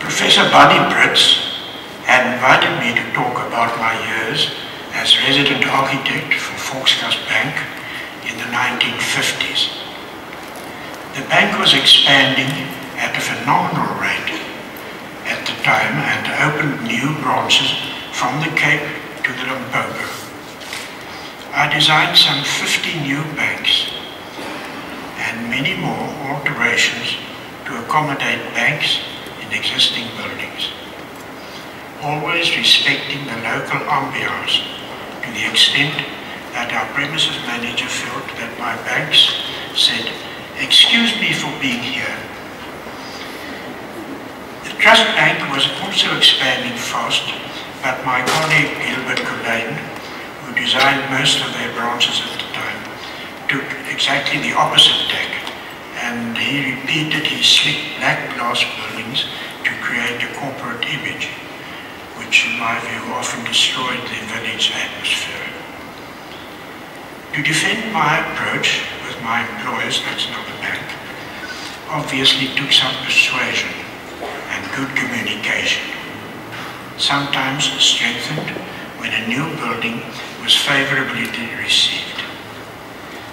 Professor Buddy Brits had invited me to talk about my years as resident architect for Volkskas Bank in the 1950s. The bank was expanding at a phenomenal rate at the time and opened new branches from the Cape to the Limpopo. I designed some 50 new banks and many more alterations to accommodate banks in existing buildings, always respecting the local ambiance to the extent that our premises manager felt that my banks said, "Excuse me for being here." The Trust Bank was also expanding fast, but my colleague Gilbert Cobain, who designed most of their branches at the time, took exactly the opposite tack, and he repeated his slick black glass buildings to create a corporate image, which in my view often destroyed the village atmosphere. To defend my approach with my employers, that's not the bank, obviously took some persuasion and good communication, sometimes strengthened when a new building was favorably received.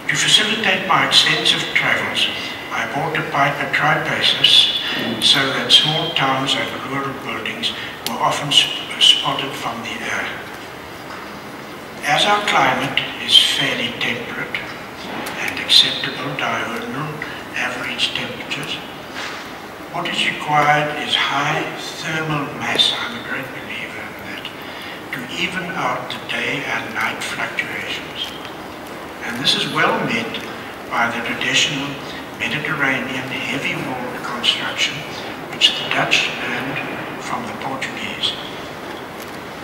To facilitate my extensive travels, I bought a Piper tripaces so that small towns and rural buildings were often spotted from the air. As our climate is fairly temperate and acceptable diurnal average temperatures, what is required is high thermal mass, I'm a great believer in that, to even out the day and night fluctuations. And this is well met by the traditional Mediterranean heavy-walled construction which the Dutch learned from the Portuguese.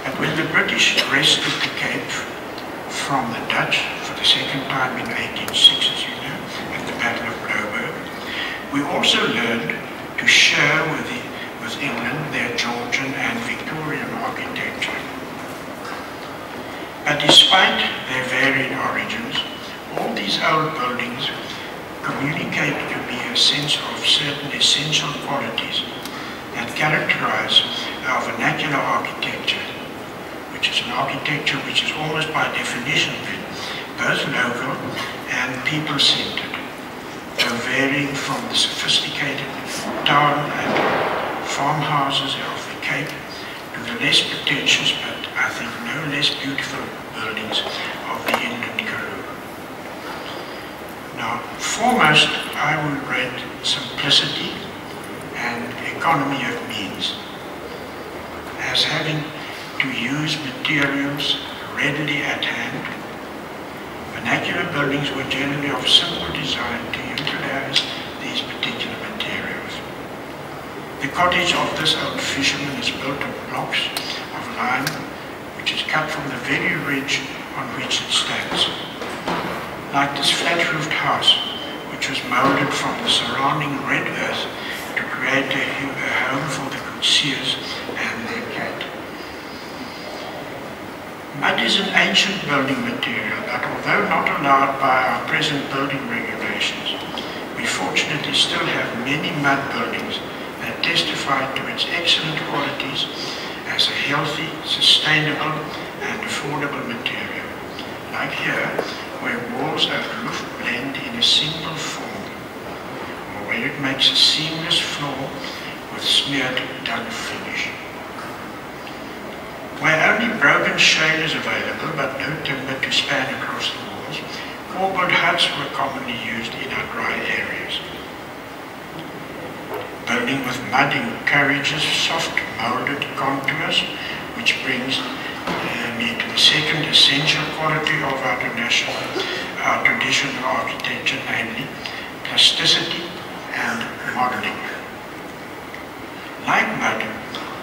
But when the British wrested the Cape from the Dutch for the second time in 1806, as you know, at the Battle of Blouberg, we also learned to share with England their Georgian and Victorian architecture. But despite their varied origins, all these old buildings communicate to me a sense of certain essential qualities that characterize our vernacular architecture, which is an architecture which is almost by definition both local and people-centered, though varying from the sophisticated town and farmhouses of the Cape to the less pretentious but I think no less beautiful buildings of the inland Karoo. Now, foremost, I would rate simplicity and economy of means as having to use materials readily at hand. Vernacular buildings were generally of simple design to utilize these particular materials. The cottage of this old fisherman is built of blocks of lime, which is cut from the very ridge on which it stands. Like this flat-roofed house, which was moulded from the surrounding red earth to create a home for the Coetzee and their cat. Mud is an ancient building material that, although not allowed by our present building regulations, we fortunately still have many mud buildings that testify to its excellent qualities as a healthy, sustainable and affordable material. Like here, where walls and roof blend in a single form, or where it makes a seamless floor with smeared dun finish. Where only broken shale is available but no timber to span across the walls, corbelled huts were commonly used in our dry areas. Building with mud encourages soft moulded contours, which brings me to the second essential quality of our traditional architecture, namely plasticity and modelling. Like mud,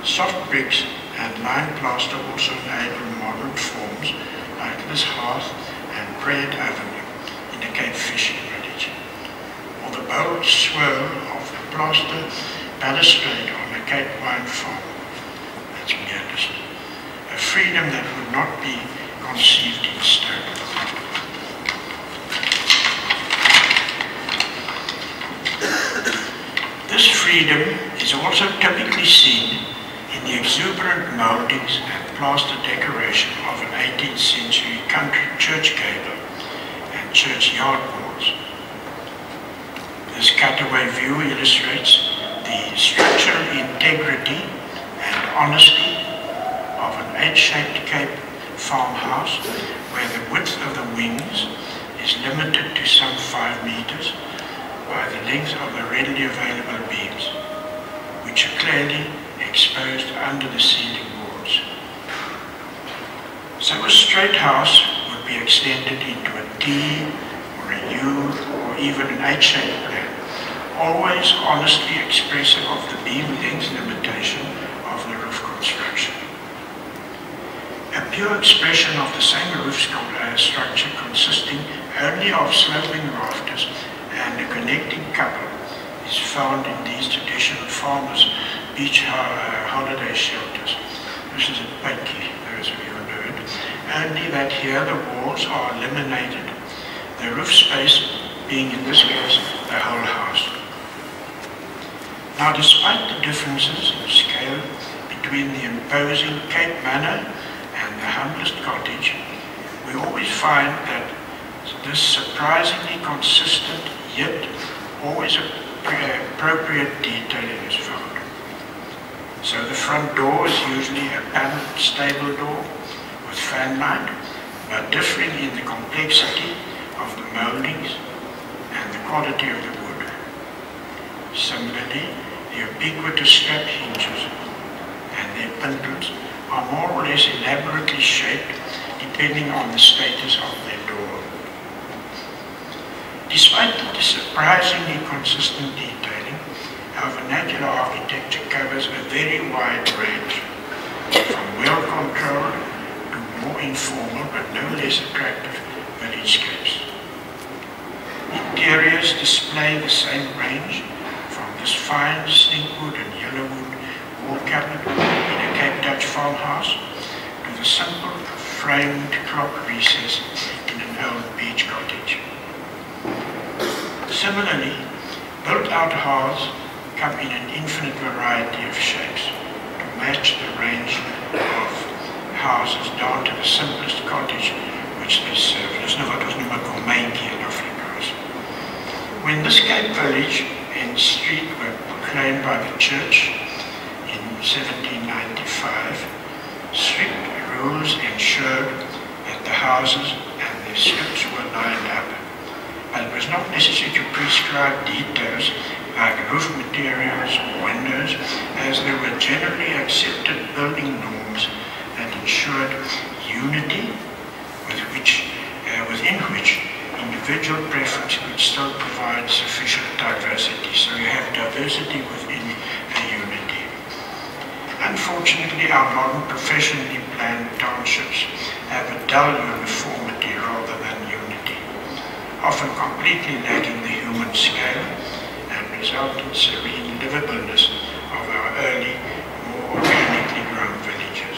soft bricks and lime plaster also enable modelled forms like this hearth and bread oven in the Cape fishing village, or the bold swirl of the plaster balustrade on the Cape wine farm. That's Meerlust. A freedom that would not be conceived in stone. This freedom is is also typically seen in the exuberant mouldings and plaster decoration of an 18th century country church gable and churchyard walls. This cutaway view illustrates the structural integrity and honesty of an H-shaped Cape farmhouse where the width of the wings is limited to some 5 meters by the length of the readily available beams, which are clearly exposed under the ceiling walls. So a straight house would be extended into a T or a U or even an H-shaped plan, always honestly expressive of the beam length limitation of the roof construction. A pure expression of the same roof structure consisting only of sloping rafters and a connecting couple is found in these traditional farmers' beach holiday shelters. This is at Paiki, those of you who know it. Only that here the walls are eliminated, the roof space being in this case the whole house. Now, despite the differences in scale between the imposing Cape Manor and the humblest cottage, we always find that this surprisingly consistent yet always appropriate detailing is found. So the front door is usually a panelled stable door with fanlight, but differing in the complexity of the mouldings and the quality of the wood. Similarly, the ubiquitous strap hinges and their pintles are more or less elaborately shaped depending on the status of their door. Despite the surprisingly consistent detailing, our vernacular architecture covers a very wide range, from well-controlled to more informal but no less attractive villagescapes. Interiors display the same range, from this fine stinkwood and yellowwood wall cabinet in a Cape Dutch farmhouse to the simple framed clock recess in an old beach cottage. Similarly, built-out hearths come in an infinite variety of shapes to match the range of houses down to the simplest cottage which they serve. Dis nou wat ons noem 'n komyntjie in Afrikaans. When this Cape village and street were proclaimed by the church in 1795, strict rules ensured that the houses and their strips were lined up. But it was not necessary to prescribe details like roof materials or windows, as there were generally accepted building norms that ensured unity within which individual preference could still provide sufficient diversity. So you have diversity within a unity. Unfortunately, our modern professionally planned townships have a dull uniformity rather than unity, often completely lacking the human scale and resulting serene livableness of our early, more organically grown villages.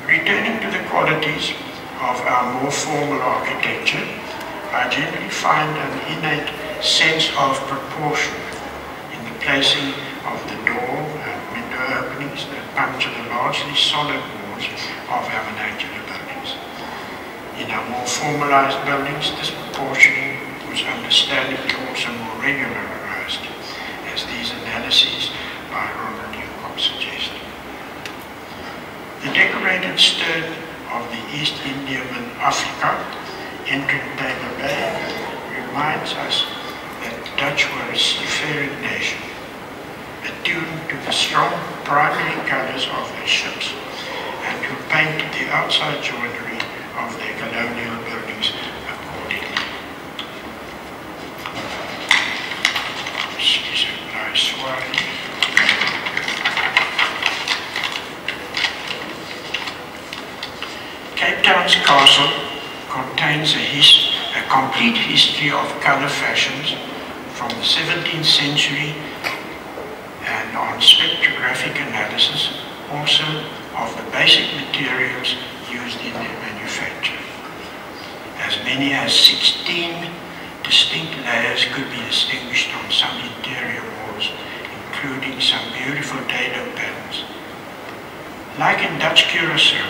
Returning to the qualities of our more formal architecture, I generally find an innate sense of proportion in the placing of the door and window openings that puncture the largely solid walls of our vernacular buildings. In our more formalized buildings, this proportioning was understandably also more regularized, as these analyses by Ronald Newcomb suggest. The decorated stern of the East Indiaman Africa, entering Table Bay, reminds us that the Dutch were a seafaring nation, attuned to the strong primary colors of their ships, and who painted the outside joinery of their colonial buildings accordingly. This is a nice one. Cape Town's castle contains a complete history of colour fashions from the 17th century and on spectrographic analysis also of the basic materials used in their manufacture. As many as 16 distinct layers could be distinguished on some interior walls including some beautiful dado patterns. Like in Dutch Curacao,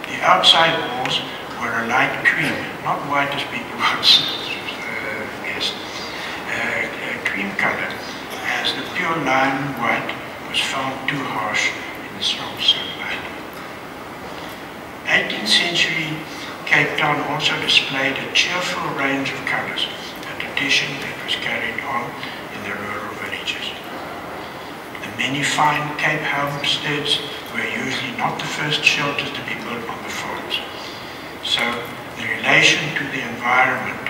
the outside walls were a light cream, not white as people once guessed, cream color, as the pure lime white was found too harsh in the strong sunlight. 18th century Cape Town also displayed a cheerful range of colors, a tradition that was carried on in the rural villages. The many fine Cape homesteads were usually not the first shelters to be built on the farms. So the relation to the environment,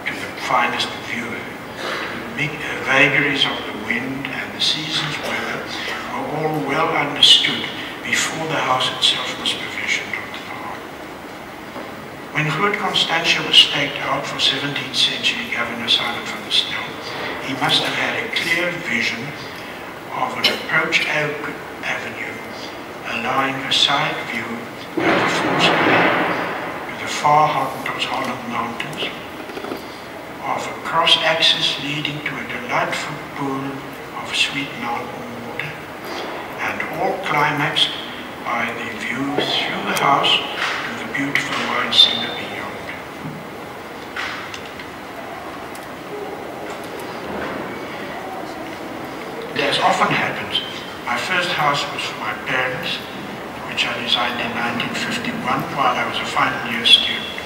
to the finest view, the vagaries of the wind and the season's weather were all well understood before the house itself was provisioned onto the hearth. When Groot Constantia was staked out for 17th century Governor Simon van der Stel, he must have had a clear vision of an approach avenue, allowing a side view over Falls Bay to the far Hottentots Mountains, of a cross-axis leading to a delightful pool of sweet mountain water, and all climaxed by the view through the house to the beautiful wine cellar beyond. As often happens, my first house was for my parents, which I designed in 1951 while I was a final year student.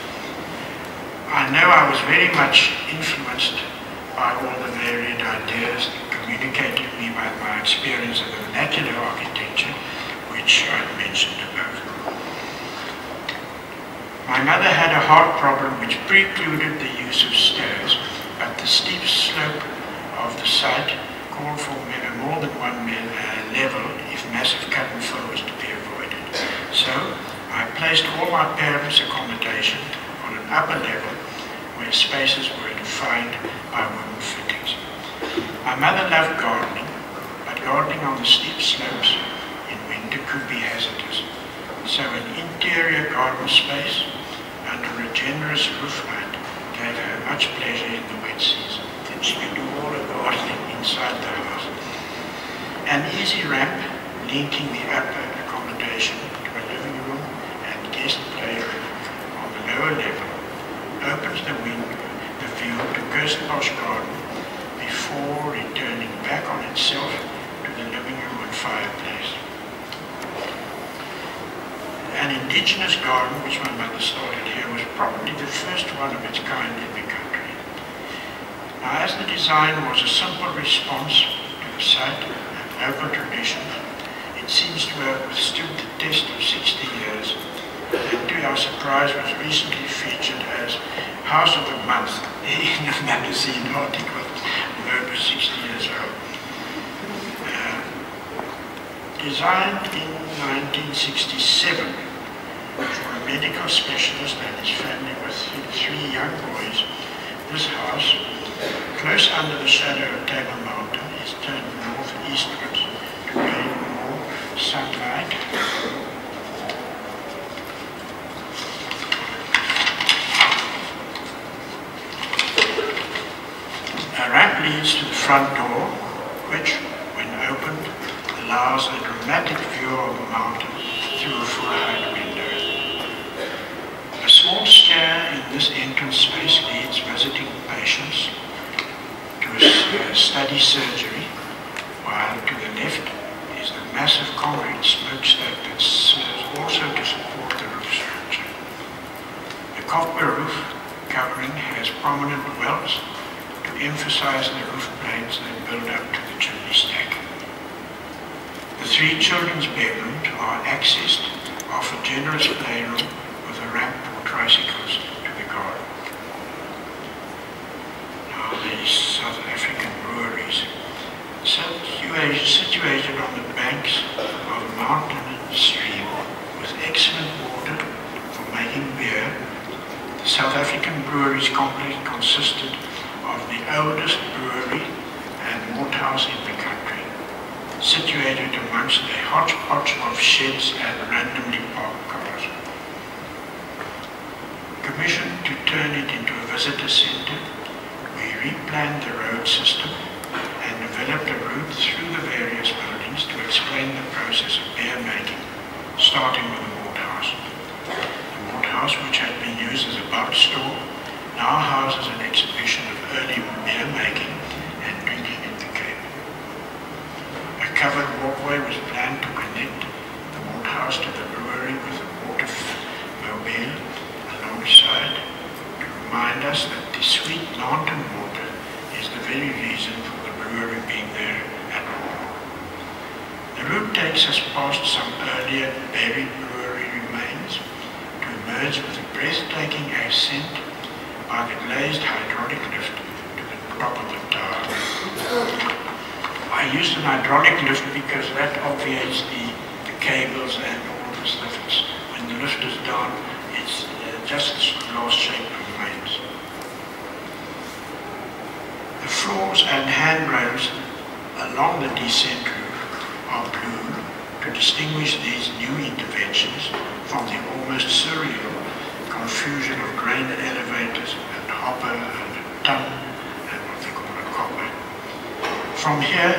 I know I was very much influenced by all the varied ideas communicated to me by my experience of vernacular architecture, which I mentioned above. My mother had a heart problem which precluded the use of stairs, but the steep slope of the site called for more than one level if massive cut and fill was to be avoided. So I placed all my parents' accommodation on an upper level where spaces were defined by wooden fittings. My mother loved gardening, but gardening on the steep slopes in winter could be hazardous. So an interior garden space under a generous roof light gave her much pleasure in the wet season. Then she could do all her gardening inside the house. An easy ramp linking the upper accommodation to a living room and guest playroom on the lower level opens the view to Kirstenbosch Garden before returning back on itself to the living room and fireplace. An indigenous garden, which my mother started here, was probably the first one of its kind in the country. Now, as the design was a simple response to the site and local tradition, it seems to have withstood the test of 60 years, and to our surprise was recently featured as House of the Month in a magazine article, though it was 60 years old. Designed in 1967 for a medical specialist and his family with 3 young boys, this house, close under the shadow of Table Mountain, is turned northeastwards to gain more sunlight. A ramp leads to the front door, which, when opened, allows a dramatic view of the mountain through a full-height window. A small stair in this entrance space leads visiting patients to a study surgery, while to the left is the massive concrete smokestack that serves also to support the roof structure. The copper roof covering has prominent wells to emphasize the roof planes that build up to the chimney stack. The 3 children's bedrooms are accessed off a generous playroom with a ramp for tricycles to the garden. Now the South African breweries, situated on the banks of a mountain and stream with excellent water for making beer. The South African breweries complex consisted of the oldest brewery and malthouse in the country, situated amongst a hodgepodge of sheds and randomly parked cars. Commissioned to turn it into a visitor center, we replanned the road system and developed a route through the various buildings to explain the process of beer making, starting with the malt house. The malt house, which had been used as a bulk store, now houses an exhibition of early beer making and drinking in the Cape. A covered walkway was planned to connect the malt house to the brewery with a watermobile alongside to remind us that the sweet mountain water is the very reason for the brewery being there at all. The route takes us past some earlier buried brewery remains to emerge with a breathtaking ascent by the glazed hydraulic lift to the top of the tower. I used an hydraulic lift because that obviates the cables and all the stuff. When the lift is down, it's just this glass shape remains. The floors and handrails along the descent roof are blue to distinguish these new interventions from the almost surreal confusion of grain elevators and hopper and a ton and what they call a copper. From here,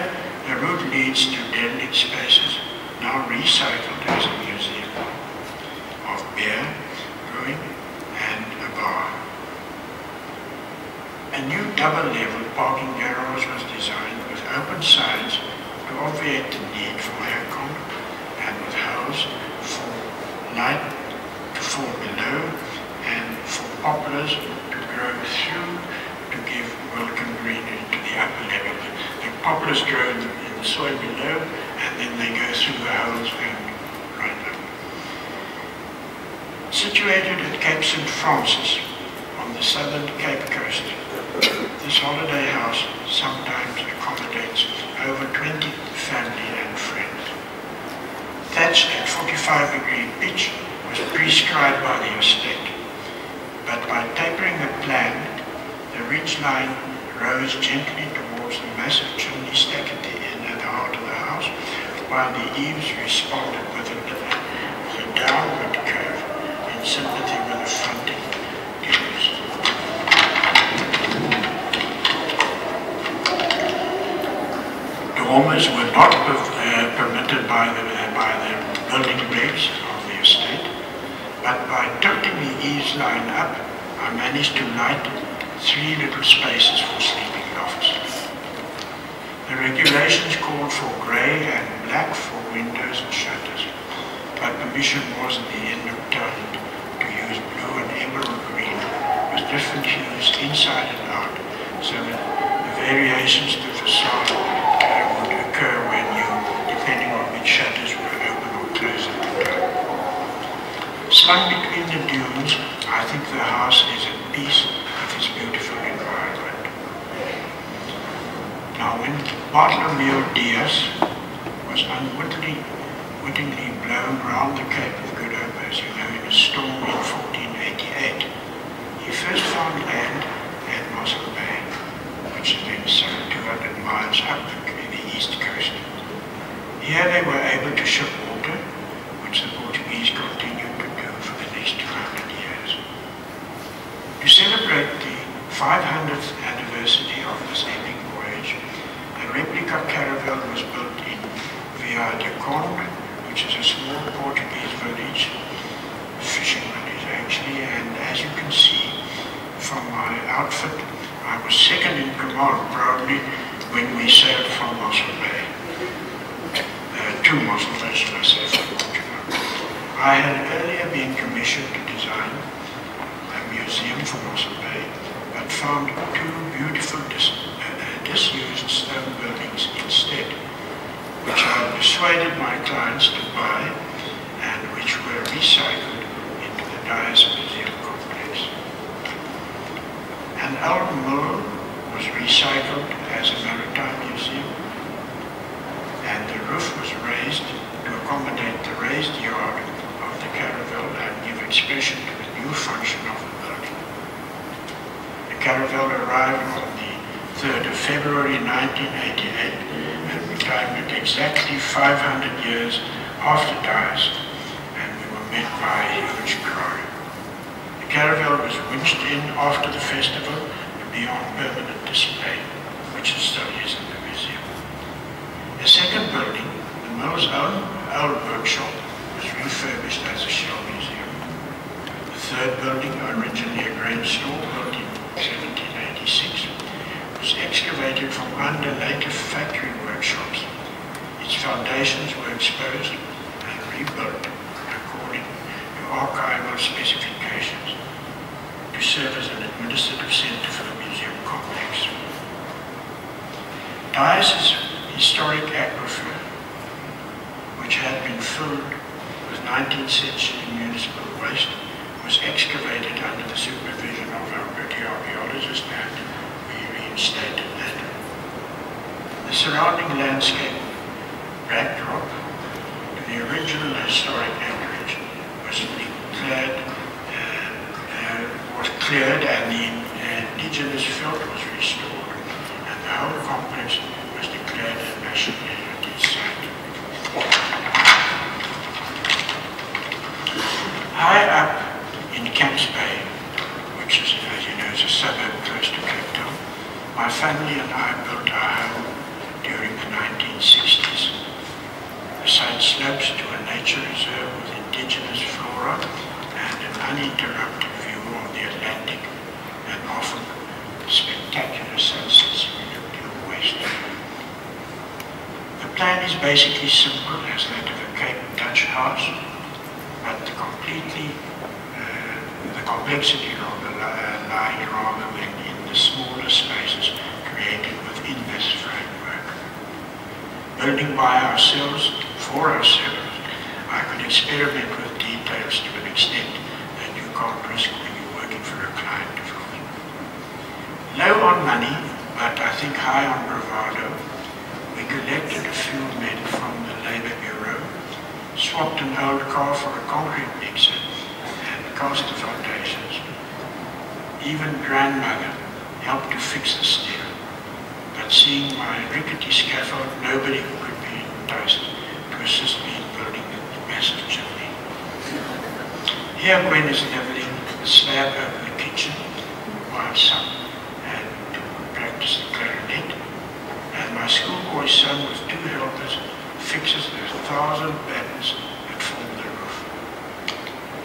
the route leads to derelict spaces, now recycled as a museum of beer, brewing, and a bar. A new double-level parking garage was designed with open sides to obviate the need for aircon and with holes for light to fall below and for poplars to grow through to give welcome greenery to the upper level. The poplars grow in the soil below and then they go through the holes and right up. Situated at Cape St. Francis on the southern Cape coast, this holiday house sometimes accommodates over 20 family and friends. Thatched at 45-degree pitch was prescribed by the estate, but by tapering the plan, the ridge line rose gently towards the massive chimney stack at the end at the heart of the house, while the eaves responded with a downward curve in sympathy with the fronting timbers. Dormers were not permitted by the building regs of the estate, but by tilting the eaves line up, I managed to light 3 little spaces for sleeping lofts. The regulations called for grey and black for windows and shutters, but permission was at the end obtained to use blue and emerald green with different hues inside and out, so that the variations to facade would occur when you, depending on which shutters were open or closed at the time. Slung between the dunes, I think the house is at peace with its beautiful environment. Now, when Bartolomeo Diaz was unwittingly blown round the Cape of Good Hope, as you know, in a storm in 1488, he first found land at Mossel Bay, which is then some 200 miles up the east coast. Here they were able to ship water, which the Portuguese continued to do for the next 200 years. To celebrate the 500th anniversary of this epic voyage, a replica caravel was built in Via de Conde, which is a small Portuguese village, fishing village actually, and as you can see from my outfit, I was second in command probably when we sailed from Mossel Bay. To Mossel Bay, should I say, from Portugal. I had earlier been commissioned to design a museum for Mossel Bay, but found 2 beautiful disused stone buildings instead, which I persuaded my clients to buy and which were recycled into the Dyers Museum complex. An old mill was recycled as a maritime museum, and the roof was raised to accommodate the raised yard of the caravel and give expression to the new function of the building. The caravel arrived on the 3rd of February 1988 and we timed it exactly 500 years after Dyers, and we were met by a huge crowd. The caravel was winched in after the festival to be on permanent display, which it still is in the museum. The second building, the mill's own old workshop, was refurbished as a shell museum. The third building, originally a grain store built in 1786, was excavated from under later factory workshops. Its foundations were exposed and rebuilt according to archival specifications to serve as an administrative center for the museum complex. Dyer's historic aquifer, which had been filled with 19th century municipal waste, was excavated under the supervision of our British archaeologist and we reinstated that. The surrounding landscape backdrop to the original historic anchorage was cleared and the indigenous field was restored, and the whole complex was declared a national heritage site. High up in Camps Bay, which is, as you know, is a suburb close to Cape Town, my family and I built our home during the 1960s. The site slopes to a nature reserve with indigenous flora and an uninterrupted view of the Atlantic and often spectacular sunsets when you due west. The plan is basically simple as that of a Cape Dutch house, but the complexity lying rather than in the smaller spaces created within this framework. Building by ourselves, for ourselves, I could experiment with details to an extent that you can't risk when you're working for a client of yours. Low on money, but I think high on bravado, we collected a few men from the Labour Bureau, swapped an old car for a concrete mixer, and cast the foundations. Even grandmother helped to fix the stair, but seeing my rickety scaffold, nobody could be enticed to assist me in building the massive chimney. Here Gwen is leveling the slab over the kitchen, while some had to practice the clarinet, and my schoolboy son with two helpers fixes the 1,000 battens that form the roof.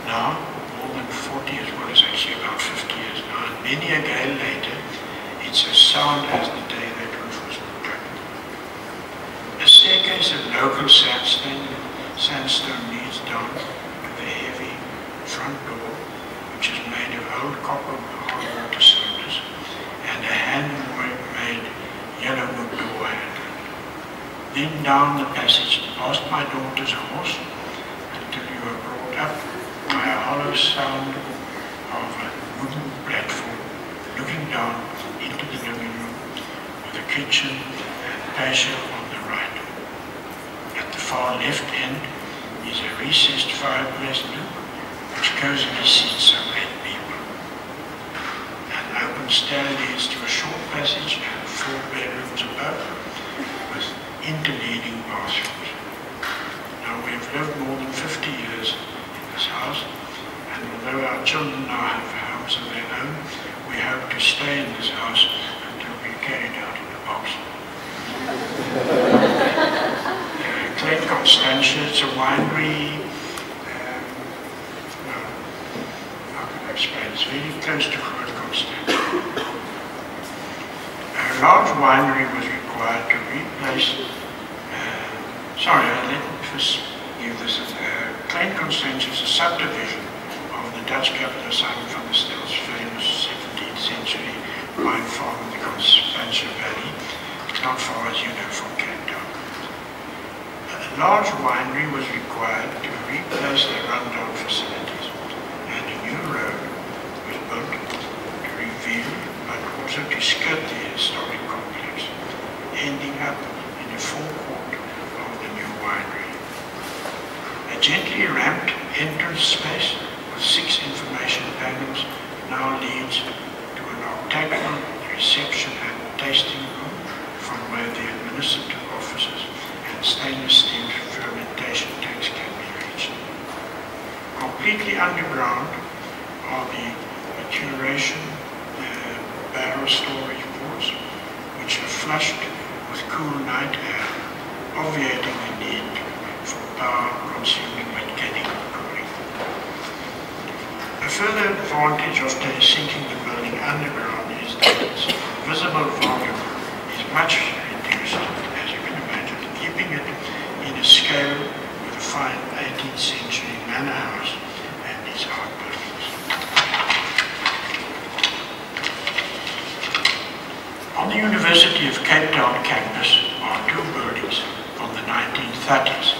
Now, more than 40 as well as actually about 50 years now, and many a gale later, it's as sound as the day that roof was put up. A staircase of local sandstone leads down to the heavy front door, which is made of old copper hot water cylinders, and a hand-made yellow wood door handle. Then down the passage past my daughter's horse until you are brought up by a hollow sound of a wooden platform looking down into the living room with a kitchen and patio on the right. At the far left end is a recessed fireplace loop which cozily seats some 8 people. An open stair leads to a short passage and 4 bedrooms above with interleading bathrooms. Now we have lived more than 50 years in this house, and although our children now have homes of their own, we hope to stay in this house until we're carried out in a box. Clay Constantia, it's a winery, how can I explain? It's very close to Clay Constantia. A large winery was required to replace, let me first give this. Klein Constantia is a subdivision of the Dutch capital Simon van der Stel's famous 17th century wine farm in the Constantia Valley, not far as you know from Cape Town. A large winery was required to replace their rundown facilities, and a new road was built to reveal but also to skirt the historic complex, ending up in the forecourt of the new winery. A gently ramped entrance space with 6 information panels now leads to an octagonal reception and tasting room from where the administrative offices and stainless steel fermentation tanks can be reached. Completely underground are the maturation barrel storage ports, which are flushed with cool night air obviating the need for power-consuming mechanical cooling. A further advantage of sinking the building underground is that its visible volume is much reduced, as you can imagine, keeping it in a scale with a fine 18th century manor house and its outbuildings. On the University of Cape Town campus are two buildings from the 1930s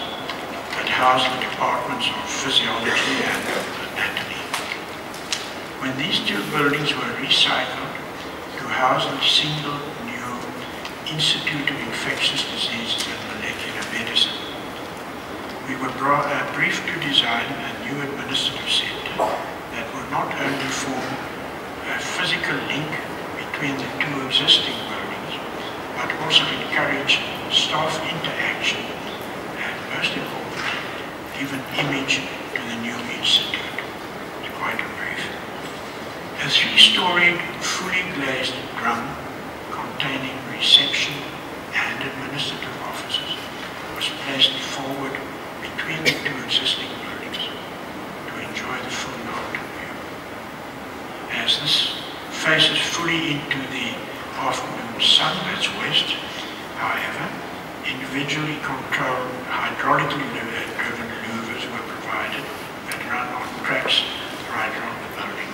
that house the departments of physiology and anatomy. When these two buildings were recycled to house the single new Institute of Infectious Diseases and Molecular Medicine, we were briefed to design a new administrative center that would not only form a physical link between the two existing buildings, but also encourage staff interaction and, most importantly, give an image to the new institute. It's quite a brief. A three-storied, fully glazed drum containing reception and administrative offices was placed forward between the two existing buildings to enjoy the full mountain view. As this faces fully into the afternoon sun, that's west, however, individually controlled hydraulically driven louvers were provided that run on tracks right around the building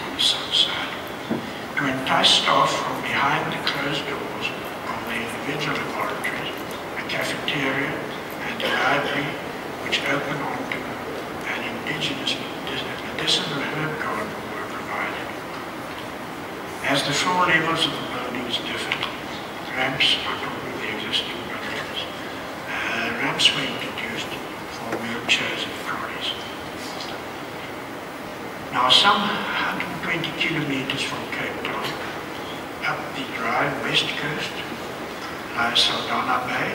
on the south side to entice staff from behind the closed doors of the individual laboratories, a cafeteria and a library which open onto an indigenous medicinal herb garden were provided. As the floor levels of the buildings differed, ramps on top of the existing buildings, ramps were introduced for wheelchairs and trolleys. Now some 120 kilometers from Cape Town, up the dry west coast, lies Saldanha Bay,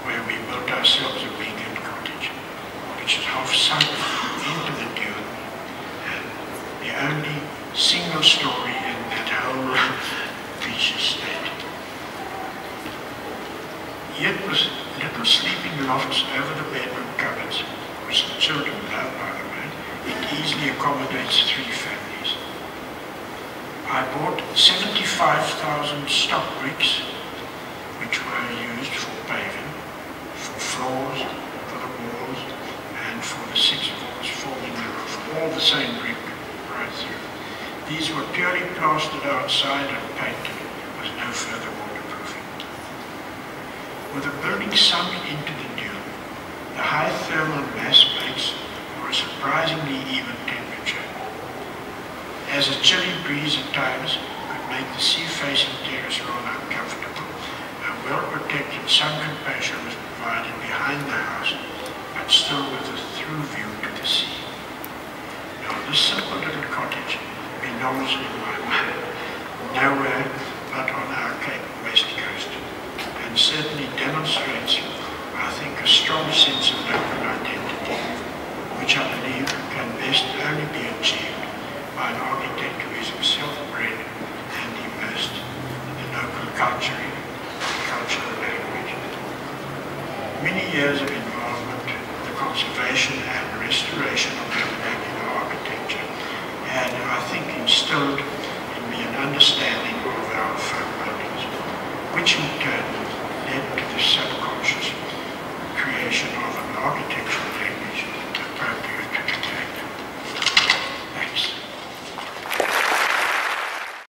where we built ourselves a weekend cottage, which is half sunk into the dune, and the only single story in that whole beach estate. Yet with little sleeping lofts over the bedroom cupboards, which the children love, by the way, it easily accommodates 3 families. I bought 75,000 stock bricks, which were used for paving, for floors, for the walls, and for the 6 walls forming the roof, all the same brick right through. These were purely plastered outside and painted with no further waterproofing. With the building sunk into the dune, the high thermal mass makes for a surprisingly even temperature. As a chilly breeze at times could make the sea-facing terrace rather uncomfortable, a well-protected sunken patio was provided behind the house, but still with a through view to the sea. Now this simple little cottage belongs in my mind nowhere but on our Cape West coast, and certainly demonstrates, I think, a strong sense of local identity, which I believe can best only be achieved by an architect who is himself bred and immersed in the local cultural language. Many years of involvement in the conservation and restoration of vernacular architecture had, I think, instilled in me an understanding of our folk buildings, which in turn led to the subconscious creation of an architecture